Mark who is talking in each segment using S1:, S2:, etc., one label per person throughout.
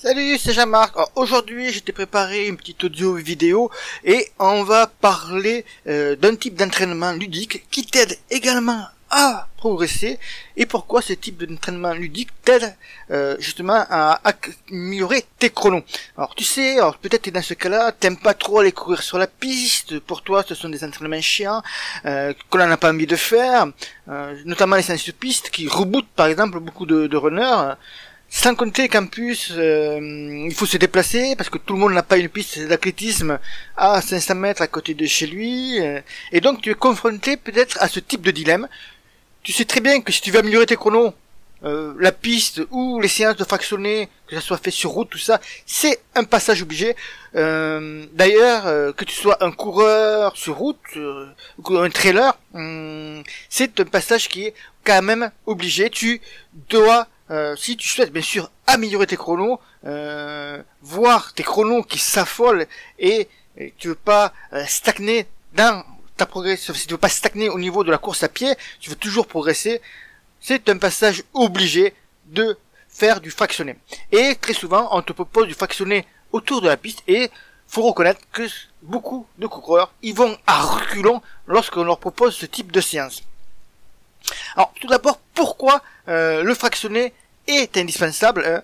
S1: Salut, c'est Jean-Marc. Alors, aujourd'hui, je t'ai préparé une petite audio vidéo et on va parler d'un type d'entraînement ludique qui t'aide également à progresser et pourquoi ce type d'entraînement ludique t'aide justement à améliorer tes chronos. Alors tu sais, peut-être que dans ce cas-là, t'aimes pas trop aller courir sur la piste, pour toi ce sont des entraînements chiants que l'on n'a pas envie de faire, notamment les séances de piste qui rebootent par exemple beaucoup de runners. Sans compter qu'en plus, il faut se déplacer parce que tout le monde n'a pas une piste d'athlétisme à 500 mètres à côté de chez lui. Et donc tu es confronté peut-être à ce type de dilemme. Tu sais très bien que si tu veux améliorer tes chronos, la piste ou les séances de fractionnés, que ça soit fait sur route, tout ça, c'est un passage obligé. D'ailleurs, que tu sois un coureur sur route ou un trailer, c'est un passage qui est quand même obligé. Tu dois si tu souhaites bien sûr améliorer tes chronos, voir tes chronos qui s'affolent et tu veux pas stagner dans ta progression, si tu veux pas stagner au niveau de la course à pied, tu veux toujours progresser, c'est un passage obligé de faire du fractionné. Et très souvent, on te propose du fractionné autour de la piste et faut reconnaître que beaucoup de coureurs, ils vont à reculons lorsqu'on leur propose ce type de séance. Alors, tout d'abord, pourquoi le fractionné est indispensable,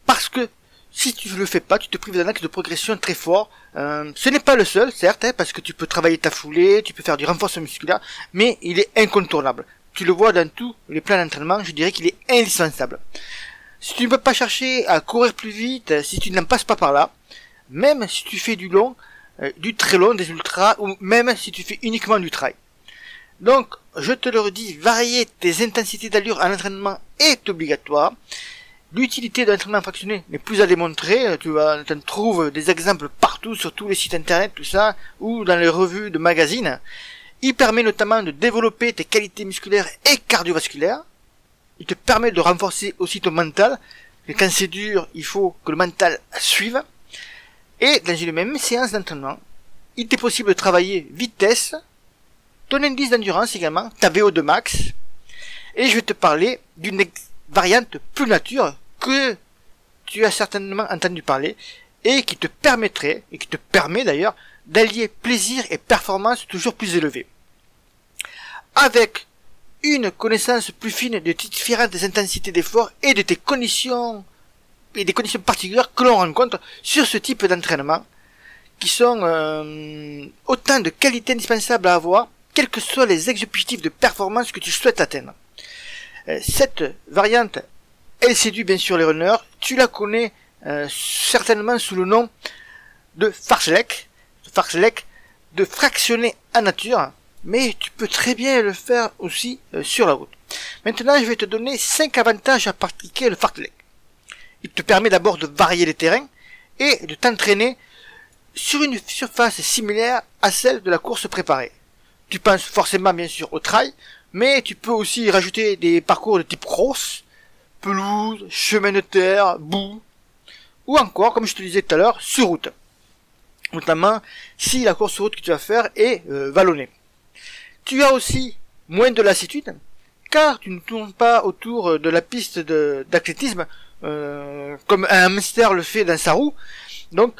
S1: parce que si tu ne le fais pas, tu te prives d'un axe de progression très fort. Ce n'est pas le seul, certes, parce que tu peux travailler ta foulée, tu peux faire du renforcement musculaire, mais il est incontournable. Tu le vois dans tous les plans d'entraînement, je dirais qu'il est indispensable. Si tu ne peux pas chercher à courir plus vite, si tu n'en passes pas par là, même si tu fais du long, du très long, des ultras, ou même si tu fais uniquement du trail. Donc, je te le redis, varier tes intensités d'allure en entraînement est obligatoire. L'utilité de l'entraînement fractionné n'est plus à démontrer. Tu trouves des exemples partout sur tous les sites internet, tout ça, ou dans les revues de magazines. Il permet notamment de développer tes qualités musculaires et cardiovasculaires. Il te permet de renforcer aussi ton mental. Et quand c'est dur, il faut que le mental suive. Et dans une même séance d'entraînement, il t'est possible de travailler vitesse, ton indice d'endurance également, ta VO2 max, et je vais te parler d'une variante plus nature que tu as certainement entendu parler, et qui te permettrait, et qui te permet d'ailleurs, d'allier plaisir et performance toujours plus élevée. Avec une connaissance plus fine de différentes intensités d'effort et de tes conditions, et des conditions particulières que l'on rencontre sur ce type d'entraînement, qui sont autant de qualités indispensables à avoir, quels que soient les objectifs de performance que tu souhaites atteindre. Cette variante, elle séduit bien sûr les runners. Tu la connais certainement sous le nom de fartlek, de fractionné en nature, mais tu peux très bien le faire aussi sur la route. Maintenant, je vais te donner 5 avantages à pratiquer le fartlek. Il te permet d'abord de varier les terrains et de t'entraîner sur une surface similaire à celle de la course préparée. Tu penses forcément bien sûr au trail, mais tu peux aussi rajouter des parcours de type cross, pelouse, chemin de terre, boue, ou encore, comme je te disais tout à l'heure, sur route. Notamment si la course sur route que tu vas faire est vallonnée. Tu as aussi moins de lassitude, car tu ne tournes pas autour de la piste d'athlétisme comme un hamster le fait dans sa roue. Donc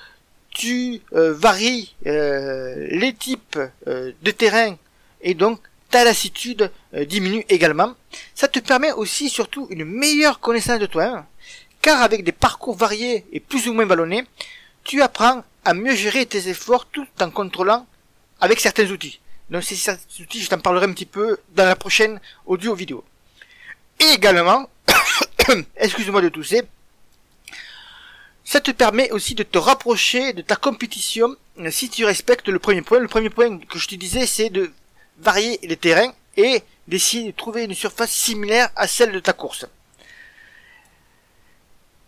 S1: tu varies les types de terrain et donc ta lassitude diminue également. Ça te permet aussi surtout une meilleure connaissance de toi-même, car avec des parcours variés et plus ou moins vallonnés, tu apprends à mieux gérer tes efforts tout en contrôlant avec certains outils. Donc ces outils, je t'en parlerai un petit peu dans la prochaine audio vidéo. Et également, excuse-moi de tousser, ça te permet aussi de te rapprocher de ta compétition si tu respectes le premier point. Le premier point que je te disais, c'est de varier les terrains et d'essayer de trouver une surface similaire à celle de ta course.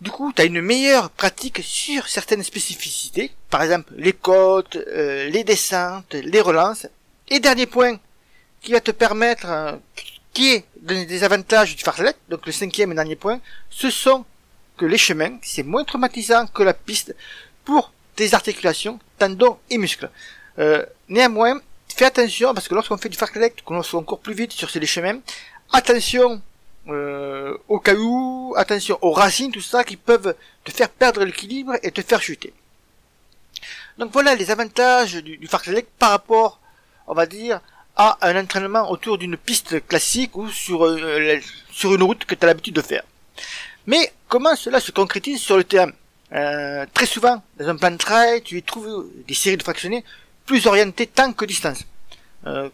S1: Du coup, tu as une meilleure pratique sur certaines spécificités, par exemple les côtes, les descentes, les relances. Et dernier point qui va te permettre, qui est des avantages du fartlek, donc le 5e et dernier point, ce sont que les chemins, c'est moins traumatisant que la piste pour tes articulations, tendons et muscles. Néanmoins, fais attention, parce que lorsqu'on fait du fartlek, qu'on soit encore plus vite sur ces chemins, attention au caillou, attention aux racines, tout ça, qui peuvent te faire perdre l'équilibre et te faire chuter. Donc voilà les avantages du fartlek par rapport, on va dire, à un entraînement autour d'une piste classique ou sur une route que tu as l'habitude de faire. Mais comment cela se concrétise sur le terrain? Très souvent, dans un plan de trail, tu y trouves des séries de fractionnés plus orientées temps que distance.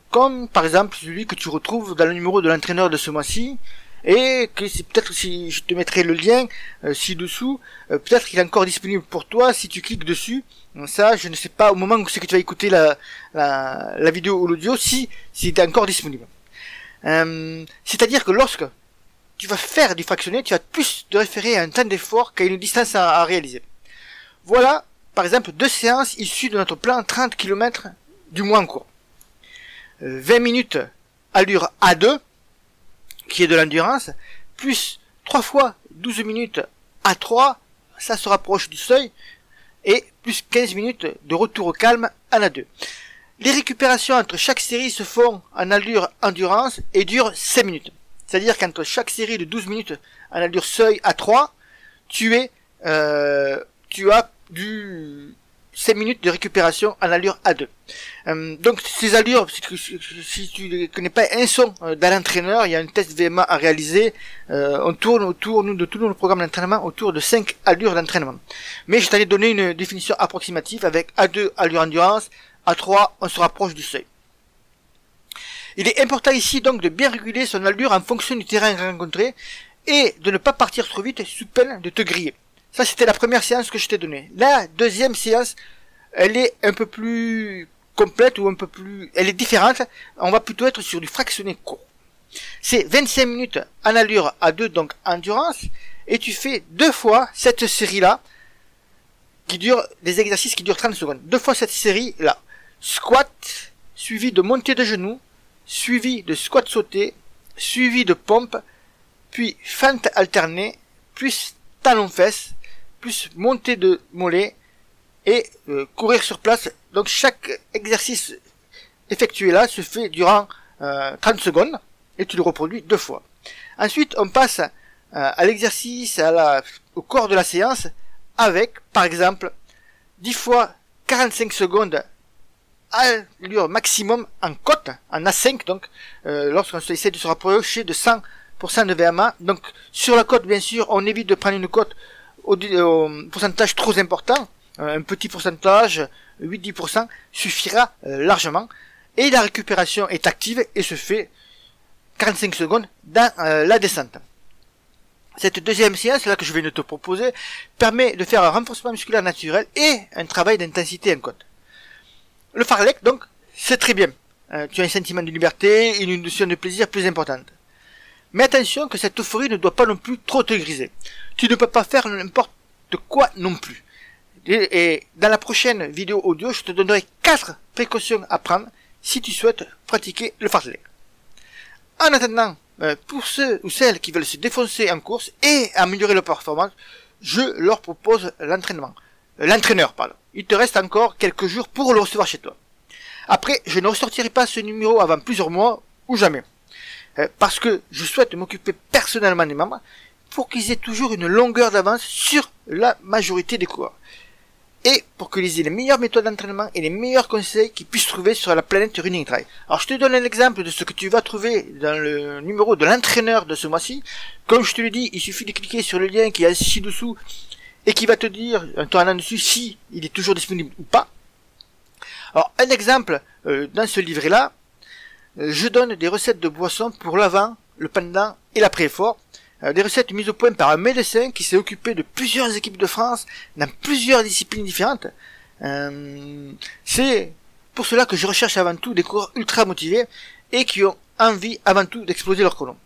S1: Comme par exemple celui que tu retrouves dans le numéro de l'entraîneur de ce mois-ci, et que c'est peut-être, si je te mettrai le lien ci-dessous, peut-être qu'il est encore disponible pour toi si tu cliques dessus. Ça, je ne sais pas au moment où c'est que tu vas écouter la vidéo ou l'audio si c'est encore disponible. C'est-à-dire que lorsque tu vas faire du fractionné, tu vas plus te référer à un temps d'effort qu'à une distance à réaliser. Voilà, par exemple, 2 séances issues de notre plan 30 km du mois en cours. 20 minutes allure A2, qui est de l'endurance, plus 3 fois 12 minutes A3, ça se rapproche du seuil, et plus 15 minutes de retour au calme en A2. Les récupérations entre chaque série se font en allure endurance et durent 5 minutes. C'est-à-dire qu'entre chaque série de 12 minutes en allure seuil A3, tu as du 5 minutes de récupération en allure A2. Donc ces allures, si tu ne connais pas un son dans l'entraîneur, il y a un test VMA à réaliser. On tourne autour, nous, de tout notre programme d'entraînement, autour de 5 allures d'entraînement. Mais je t'allais donner une définition approximative avec A2 allure endurance, A3 on se rapproche du seuil. Il est important ici donc de bien réguler son allure en fonction du terrain rencontré et de ne pas partir trop vite sous peine de te griller. Ça c'était la première séance que je t'ai donnée. La deuxième séance, elle est un peu plus complète ou un peu plus... elle est différente. On va plutôt être sur du fractionné court. C'est 25 minutes en allure A2, donc endurance, et tu fais 2 fois cette série-là, qui dure des exercices qui durent 30 secondes. 2 fois cette série-là. Squat, suivi de montée de genoux, suivi de squat sauté, suivi de pompe, puis fente alternée, plus talon-fesse, plus montée de mollet, et courir sur place. Donc chaque exercice effectué là se fait durant 30 secondes, et tu le reproduis 2 fois. Ensuite, on passe à l'exercice, au corps de la séance, avec, par exemple, 10 fois 45 secondes allure maximum en côte, en A5, donc, lorsqu'on essaie de se rapprocher de 100% de VMA. Donc, sur la côte, bien sûr, on évite de prendre une côte au pourcentage trop important. Un petit pourcentage, 8-10%, suffira largement. Et la récupération est active et se fait 45 secondes dans la descente. Cette deuxième séance, là que je viens de te proposer, permet de faire un renforcement musculaire naturel et un travail d'intensité en côte. Le fartlek, donc, c'est très bien. Tu as un sentiment de liberté et une notion de plaisir plus importante. Mais attention que cette euphorie ne doit pas non plus trop te griser. Tu ne peux pas faire n'importe quoi non plus. Et dans la prochaine vidéo audio, je te donnerai 4 précautions à prendre si tu souhaites pratiquer le fartlek. En attendant, pour ceux ou celles qui veulent se défoncer en course et améliorer leur performance, je leur propose l'entraîneur, pardon. Il te reste encore quelques jours pour le recevoir chez toi. Après, je ne ressortirai pas ce numéro avant plusieurs mois ou jamais. Parce que je souhaite m'occuper personnellement des membres pour qu'ils aient toujours une longueur d'avance sur la majorité des coureurs. Et pour qu'ils aient les meilleures méthodes d'entraînement et les meilleurs conseils qu'ils puissent trouver sur la planète Running Trail. Alors je te donne un exemple de ce que tu vas trouver dans le numéro de l'entraîneur de ce mois-ci. Comme je te l'ai dit, il suffit de cliquer sur le lien qui est ci-dessous et qui va te dire, en tournant dessus, si il est toujours disponible ou pas. Alors un exemple, dans ce livret-là, je donne des recettes de boissons pour l'avant, le pendant et l'après-effort. Des recettes mises au point par un médecin qui s'est occupé de plusieurs équipes de France dans plusieurs disciplines différentes. C'est pour cela que je recherche avant tout des coureurs ultra motivés et qui ont envie avant tout d'exploser leur colonne.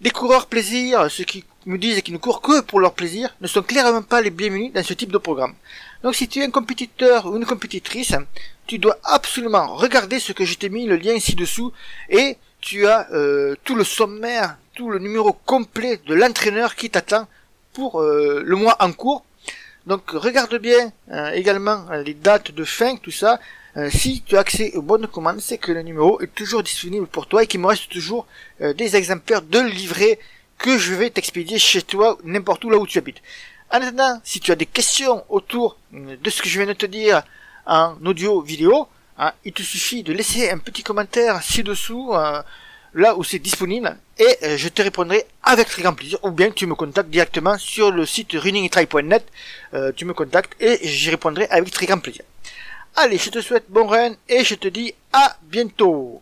S1: Les coureurs plaisir, ceux qui me disent qu'ils ne courent que pour leur plaisir, ne sont clairement pas les bienvenus dans ce type de programme. Donc si tu es un compétiteur ou une compétitrice, tu dois absolument regarder ce que je t'ai mis, le lien ci-dessous, et tu as tout le sommaire, tout le numéro complet de l'entraîneur qui t'attend pour le mois en cours. Donc regarde bien également les dates de fin, tout ça. Si tu as accès aux bonnes commandes, c'est que le numéro est toujours disponible pour toi et qu'il me reste toujours des exemplaires de livret que je vais t'expédier chez toi, n'importe où là où tu habites. En attendant, si tu as des questions autour de ce que je viens de te dire en audio vidéo, hein, il te suffit de laisser un petit commentaire ci-dessous, là où c'est disponible, et je te répondrai avec très grand plaisir, ou bien tu me contactes directement sur le site runningtry.net, tu me contactes et j'y répondrai avec très grand plaisir. Allez, je te souhaite bon run et je te dis à bientôt.